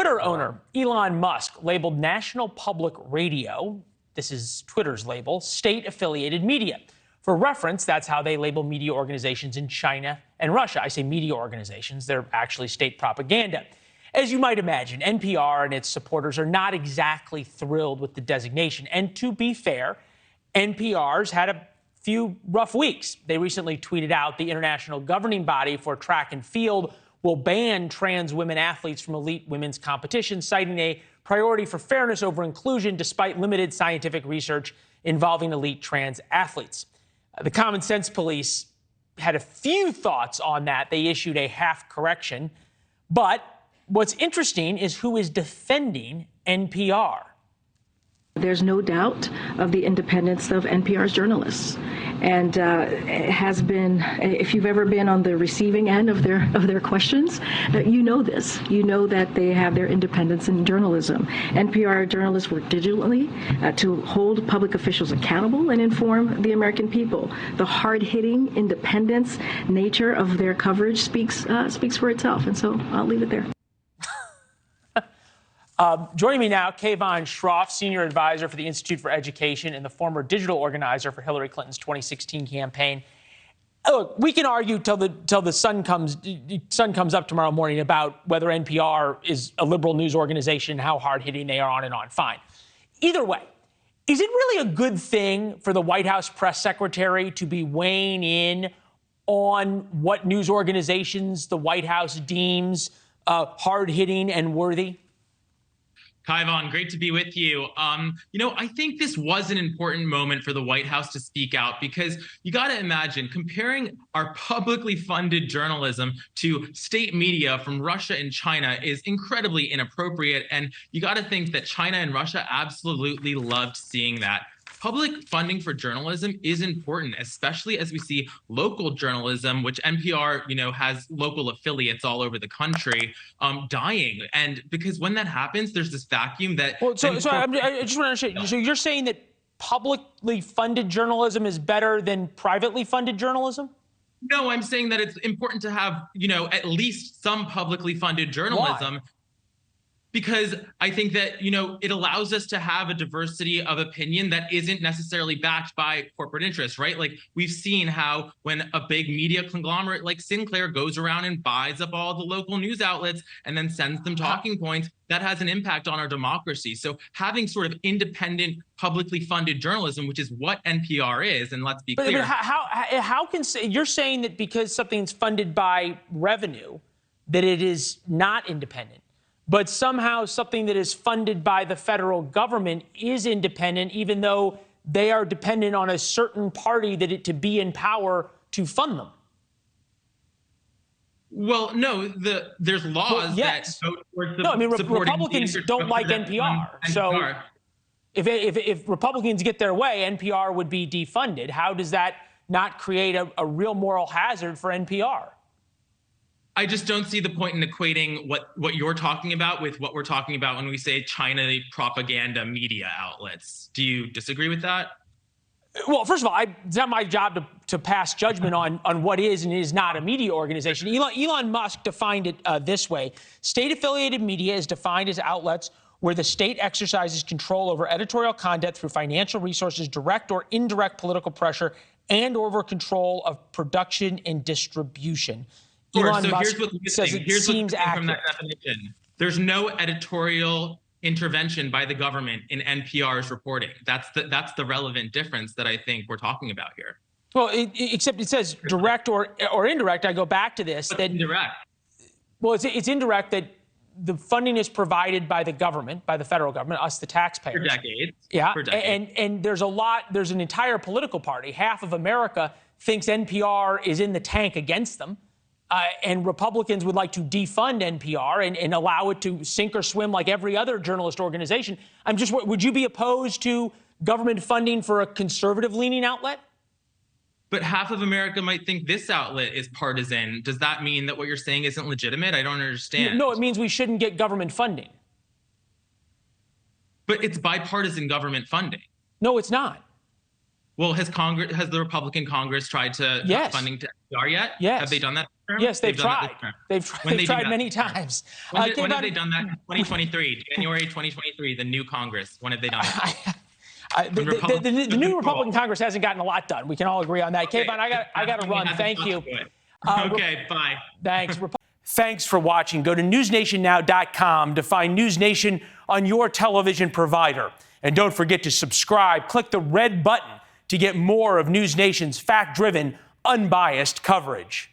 Twitter owner Elon Musk labeled National Public Radio, this is Twitter's label, state-affiliated media. For reference, that's how they label media organizations in China and Russia. I say media organizations, they're actually state propaganda. As you might imagine, NPR and its supporters are not exactly thrilled with the designation. And to be fair, NPR's had a few rough weeks. They recently tweeted out the international governing body for track and field will ban trans women athletes from elite women's competitions, citing a priority for fairness over inclusion despite limited scientific research involving elite trans athletes. The Common Sense Police had a few thoughts on that. They issued a half correction. But what's interesting is who is defending NPR. There's no doubt of the independence of NPR's journalists. And it has been, if you've ever been on the receiving end of their questions, you know this. You know that they have their independence in journalism. NPR journalists work diligently to hold public officials accountable and inform the American people. The hard-hitting independence nature of their coverage speaks for itself. And so I'll leave it there. Joining me now, Kayvon Shroff, Senior Advisor for the Institute for Education and the former digital organizer for Hillary Clinton's 2016 campaign. Look, we can argue till the sun comes up tomorrow morning about whether NPR is a liberal news organization, how hard-hitting they are, on and on. Fine. Either way, is it really a good thing for the White House press secretary to be weighing in on what news organizations the White House deems hard-hitting and worthy? Kayvon, great to be with you. I think this was an important moment for the White House to speak out, because you got to imagine comparing our publicly funded journalism to state media from Russia and China is incredibly inappropriate. And you got to think that China and Russia absolutely loved seeing that. Public funding for journalism is important, especially as we see local journalism, which NPR, has local affiliates all over the country, dying. And because when that happens, there's this vacuum that. Well, I just want to understand. So you're saying that publicly funded journalism is better than privately funded journalism? No, I'm saying that it's important to have, at least some publicly funded journalism. Why? Because I think that, it allows us to have a diversity of opinion that isn't necessarily backed by corporate interests, right? Like, we've seen how when a big media conglomerate like Sinclair goes around and buys up all the local news outlets and then sends them talking points, that has an impact on our democracy. So having sort of independent, publicly funded journalism, which is what NPR is, and let's be clear. But how can you're saying that because something's funded by revenue, that it is not independent? But somehow something that is funded by the federal government is independent, even though they are dependent on a certain party to be in power to fund them. Well, no, there's laws that go towards Republicans don't like NPR. So if Republicans get their way, NPR would be defunded. How does that not create a real moral hazard for NPR? I just don't see the point in equating what you're talking about with what we're talking about when we say China propaganda media outlets. Do you disagree with that? Well, first of all, it's not my job to pass judgment on what is and is not a media organization. Elon Musk defined it this way. State-affiliated media is defined as outlets where the state exercises control over editorial content through financial resources, direct or indirect political pressure, and over control of production and distribution. Elon Musk says it seems accurate. From that definition. There's no editorial intervention by the government in NPR's reporting. That's the relevant difference that I think we're talking about here. Well, except it says direct or indirect. I go back to this. That indirect. Well, it's indirect that the funding is provided by the government, by the federal government, us, the taxpayers. For decades. Yeah, for decades. And there's an entire political party. Half of America thinks NPR is in the tank against them. And Republicans would like to defund NPR and allow it to sink or swim like every other journalist organization. Would you be opposed to government funding for a conservative-leaning outlet? But half of America might think this outlet is partisan. Does that mean that what you're saying isn't legitimate? I don't understand. No, it means we shouldn't get government funding. But it's bipartisan government funding. No, it's not. Well, has the Republican Congress tried to cut funding to NPR yet? Yes. Have they done that? term? Yes, they've done that tried. this term. They've tried many times. When have they done that? 2023, January 2023, the new Congress. When have they done that? The new Republican Congress hasn't gotten a lot done. We can all agree on that. Okay. Kayvon, I got to run. Thank you. Okay, bye. Thanks. Thanks for watching. Go to newsnationnow.com to find NewsNation on your television provider. And don't forget to subscribe. Click the red button to get more of NewsNation's fact-driven, unbiased coverage.